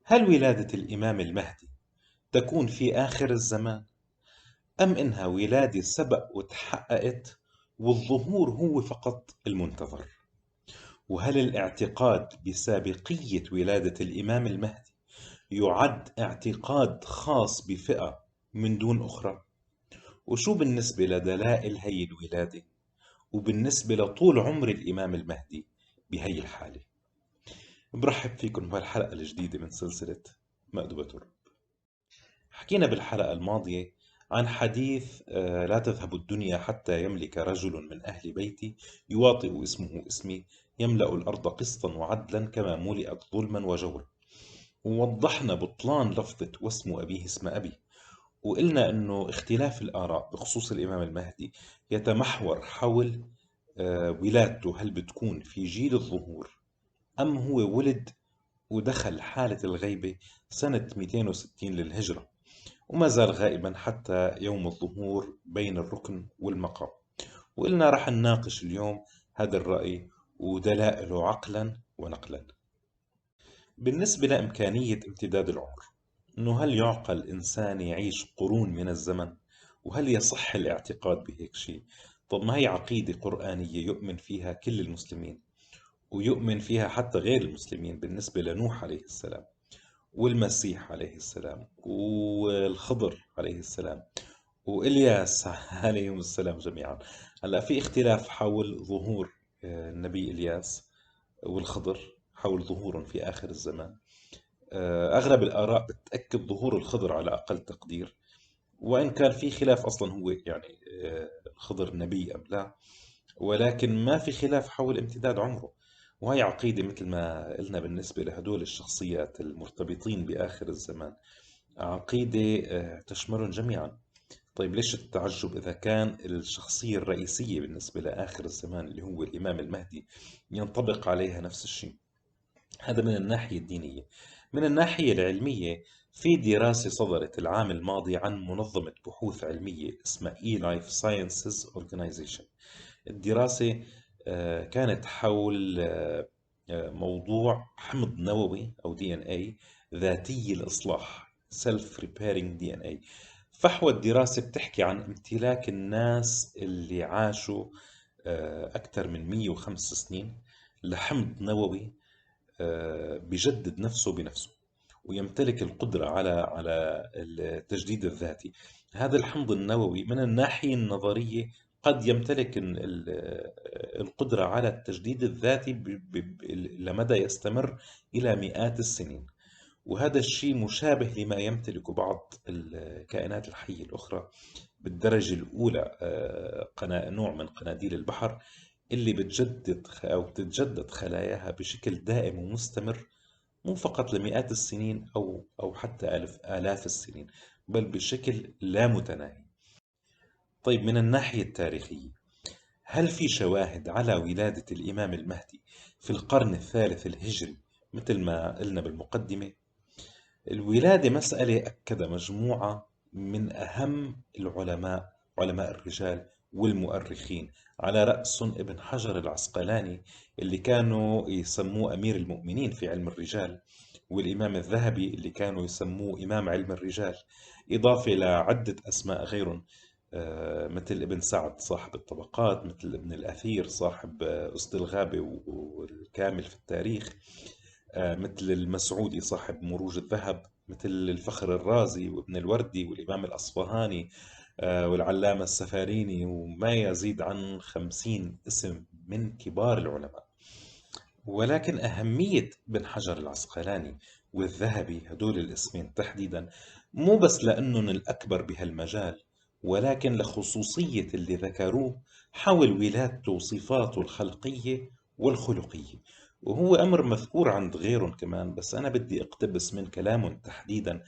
هل ولادة الإمام المهدي تكون في آخر الزمان، أم إنها ولادة سبق وتحققت والظهور هو فقط المنتظر؟ وهل الاعتقاد بسابقية ولادة الإمام المهدي يعد اعتقاد خاص بفئة من دون أخرى؟ وشو بالنسبة لدلائل هي الولادة؟ وبالنسبة لطول عمر الإمام المهدي بهي الحالة؟ برحب فيكم بهالحلقة الجديدة من سلسلة مأدبة الرب. حكينا بالحلقة الماضية عن حديث لا تذهب الدنيا حتى يملك رجل من أهل بيتي يواطئ اسمه اسمي يملأ الأرض قسطا وعدلا كما ملئت ظلما وجورا. ووضحنا بطلان لفظة واسم أبيه اسم أبي، وقلنا أنه اختلاف الآراء بخصوص الإمام المهدي يتمحور حول ولادته، هل بتكون في جيل الظهور أم هو ولد ودخل حالة الغيبة سنة 260 للهجرة وما زال غائبا حتى يوم الظهور بين الركن والمقام. وقلنا رح نناقش اليوم هذا الرأي ودلائله عقلا ونقلا. بالنسبة لإمكانية امتداد العمر، إنه هل يعقل إنسان يعيش قرون من الزمن؟ وهل يصح الاعتقاد بهيك شيء؟ طب ما هي عقيدة قرآنية يؤمن فيها كل المسلمين، ويؤمن فيها حتى غير المسلمين، بالنسبة لنوح عليه السلام والمسيح عليه السلام والخضر عليه السلام وإلياس عليهم السلام جميعا. هلا في اختلاف حول ظهور النبي إلياس والخضر، حول ظهورهم في آخر الزمان. أغلب الآراء بتأكد ظهور الخضر على أقل تقدير، وإن كان في خلاف أصلا هو يعني الخضر نبي أم لا، ولكن ما في خلاف حول امتداد عمره. وهي عقيدة مثل ما قلنا بالنسبة لهدول الشخصيات المرتبطين بآخر الزمان، عقيدة تشملهم جميعا. طيب ليش التعجب إذا كان الشخصية الرئيسية بالنسبة لآخر الزمان اللي هو الإمام المهدي ينطبق عليها نفس الشيء؟ هذا من الناحية الدينية. من الناحية العلمية، في دراسة صدرت العام الماضي عن منظمة بحوث علمية اسمها E-Life Sciences Organization. الدراسة كانت حول موضوع حمض نووي أو DNA ذاتي الإصلاح Self Repairing DNA. فحوى الدراسة بتحكي عن امتلاك الناس اللي عاشوا أكثر من 105 سنين لحمض نووي بيجدد نفسه بنفسه، ويمتلك القدرة على التجديد الذاتي. هذا الحمض النووي من الناحية النظرية قد يمتلك القدرة على التجديد الذاتي لمدى يستمر إلى مئات السنين. وهذا الشيء مشابه لما يمتلك بعض الكائنات الحية الأخرى بالدرجة الأولى، نوع من قناديل البحر اللي بتجدد أو بتتجدد خلاياها بشكل دائم ومستمر، مو فقط لمئات السنين أو حتى آلاف السنين، بل بشكل لا متناهي. طيب من الناحية التاريخية، هل في شواهد على ولادة الإمام المهدي في القرن الثالث الهجري مثل ما قلنا بالمقدمة؟ الولادة مسألة أكد مجموعة من أهم العلماء، علماء الرجال والمؤرخين، على رأسهم ابن حجر العسقلاني اللي كانوا يسموه أمير المؤمنين في علم الرجال، والإمام الذهبي اللي كانوا يسموه إمام علم الرجال، إضافة لعدة أسماء غيرهم، مثل ابن سعد صاحب الطبقات، مثل ابن الأثير صاحب أسد الغابة والكامل في التاريخ، مثل المسعودي صاحب مروج الذهب، مثل الفخر الرازي وابن الوردي والإمام الأصفهاني والعلامة السفاريني، وما يزيد عن 50 اسم من كبار العلماء. ولكن أهمية ابن حجر العسقلاني والذهبي هدول الاسمين تحديدا مو بس لأنهم الأكبر بهالمجال، ولكن لخصوصية اللي ذكروه حول ولادته وصفاته الخلقية والخلقية. وهو أمر مذكور عند غيرهم كمان، بس أنا بدي أقتبس من كلامهم تحديدا،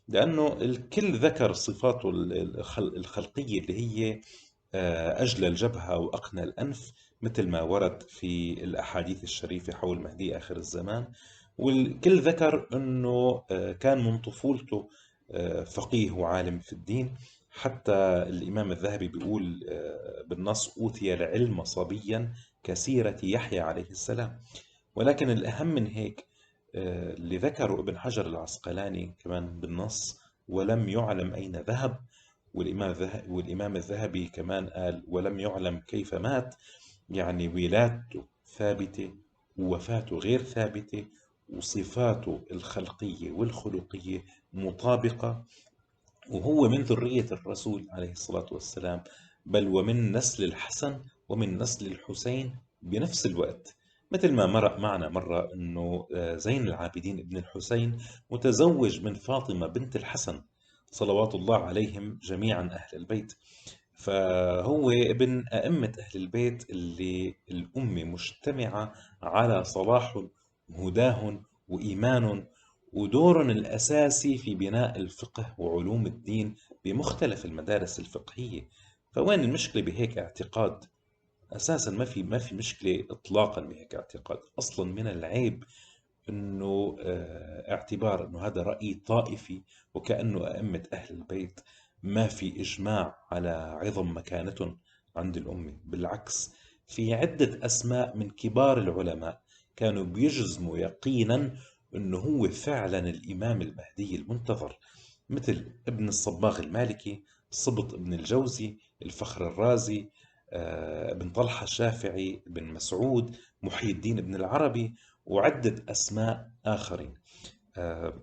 لأنه الكل ذكر صفاته الخلقية اللي هي أجلى الجبهة وأقنى الأنف، مثل ما ورد في الأحاديث الشريفة حول مهدي آخر الزمان. والكل ذكر أنه كان من طفولته فقيه وعالم في الدين. حتى الإمام الذهبي بيقول بالنص: أوتي العلم صبيا كسيرة يحيى عليه السلام. ولكن الأهم من هيك، اللي ذكره ابن حجر العسقلاني كمان بالنص: ولم يعلم أين ذهب. والإمام الذهبي كمان قال: ولم يعلم كيف مات. يعني ولادته ثابتة ووفاته غير ثابتة، وصفاته الخلقية والخلقية مطابقة، وهو من ذرية الرسول عليه الصلاة والسلام، بل ومن نسل الحسن ومن نسل الحسين بنفس الوقت. مثل ما مرق معنا مرة أنه زين العابدين ابن الحسين متزوج من فاطمة بنت الحسن صلوات الله عليهم جميعا أهل البيت. فهو ابن أئمة أهل البيت اللي الأمة مجتمعة على صلاح هداهن وإيمان ودور الأساسي في بناء الفقه وعلوم الدين بمختلف المدارس الفقهية. فوين المشكلة بهيك اعتقاد؟ أساسا ما في مشكلة إطلاقا بهيك اعتقاد. أصلا من العيب انه اعتبار انه هذا رأي طائفي، وكأنه أئمة أهل البيت ما في إجماع على عظم مكانتهم عند الأمة. بالعكس، في عدة أسماء من كبار العلماء كانوا بيجزموا يقينا انه هو فعلا الإمام المهدي المنتظر، مثل ابن الصباغ المالكي، صبط ابن الجوزي، الفخر الرازي، ابن طلحة الشافعي، ابن مسعود، محي الدين ابن العربي، وعدة أسماء آخرين. آه،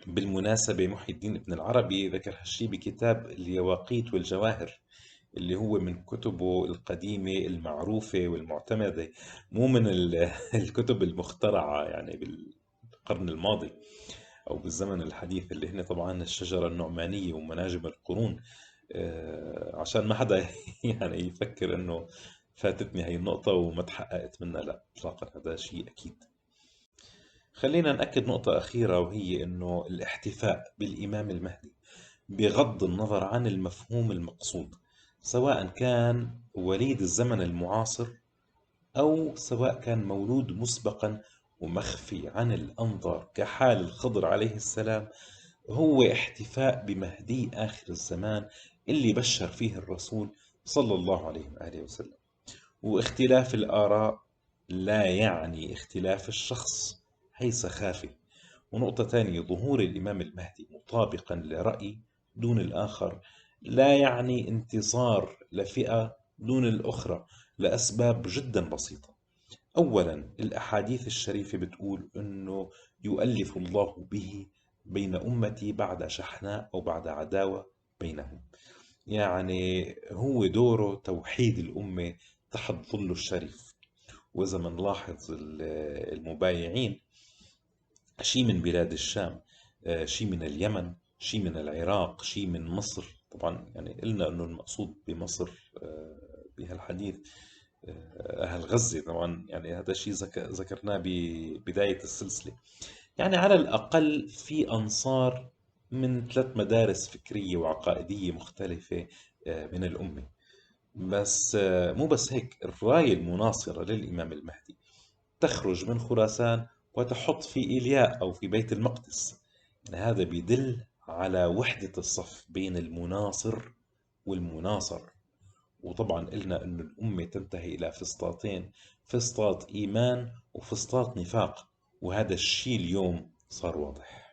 بالمناسبة محي الدين ابن العربي ذكر هالشي بكتاب اليواقيت والجواهر، اللي هو من كتبه القديمة المعروفة والمعتمدة، مو من الكتب المخترعة يعني بالقرن الماضي أو بالزمن الحديث، اللي هن طبعا الشجرة النعمانية ومناجم القرون. عشان ما حدا يعني يفكر انه فاتتني هي النقطة وما تحققت منها، لا اطلاقا، هذا شيء اكيد. خلينا نأكد نقطة أخيرة، وهي انه الاحتفاء بالإمام المهدي بغض النظر عن المفهوم المقصود، سواء كان وليد الزمن المعاصر أو سواء كان مولود مسبقا ومخفي عن الأنظار كحال الخضر عليه السلام، هو احتفاء بمهدي آخر الزمان اللي بشر فيه الرسول صلى الله عليه وآله وسلم. واختلاف الآراء لا يعني اختلاف الشخص، هي سخافة. ونقطة ثانية: ظهور الإمام المهدي مطابقا لرأي دون الآخر لا يعني انتصار لفئة دون الأخرى، لأسباب جدا بسيطة. أولا، الأحاديث الشريفة بتقول أنه يؤلف الله به بين أمتي بعد شحناء أو بعد عداوة بينهم. يعني هو دوره توحيد الأمة تحت ظله الشريف. وإذا منلاحظ المبايعين، شي من بلاد الشام، شي من اليمن، شي من العراق، شي من مصر. طبعا يعني قلنا أنه المقصود بمصر بهالحديث أهل غزة طبعا، يعني هذا الشيء ذكرناه ببداية السلسلة. يعني على الأقل في أنصار من ثلاث مدارس فكرية وعقائدية مختلفة من الأمة. بس مو بس هيك، الراية المناصرة للإمام المهدي تخرج من خراسان وتحط في إيلياء أو في بيت المقدس. يعني هذا بيدل على وحدة الصف بين المناصر والمناصر. وطبعا قلنا أن الأمة تنتهي إلى فسطاطين: فسطاط إيمان وفسطاط نفاق، وهذا الشيء اليوم صار واضح.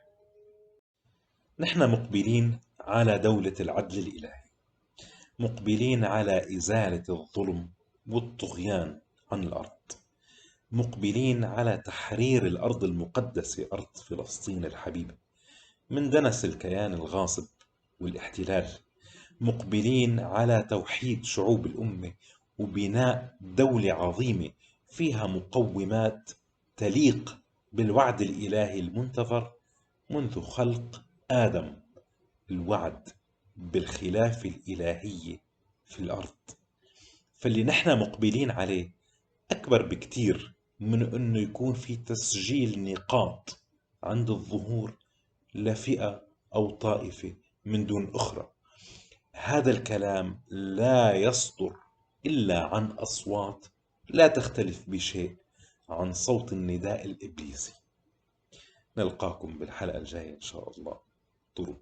نحن مقبلين على دولة العدل الإلهي، مقبلين على إزالة الظلم والطغيان عن الأرض، مقبلين على تحرير الأرض المقدسة أرض فلسطين الحبيبة من دنس الكيان الغاصب والاحتلال، مقبلين على توحيد شعوب الأمة وبناء دولة عظيمة فيها مقومات تليق بالوعد الإلهي المنتظر منذ خلق آدم، الوعد بالخلافة الإلهية في الأرض. فاللي نحن مقبلين عليه أكبر بكتير من أنه يكون في تسجيل نقاط عند الظهور لفئة أو طائفة من دون أخرى. هذا الكلام لا يصدر إلا عن أصوات لا تختلف بشيء عن صوت النداء الإبليسي. نلقاكم بالحلقة الجاية إن شاء الله. طرق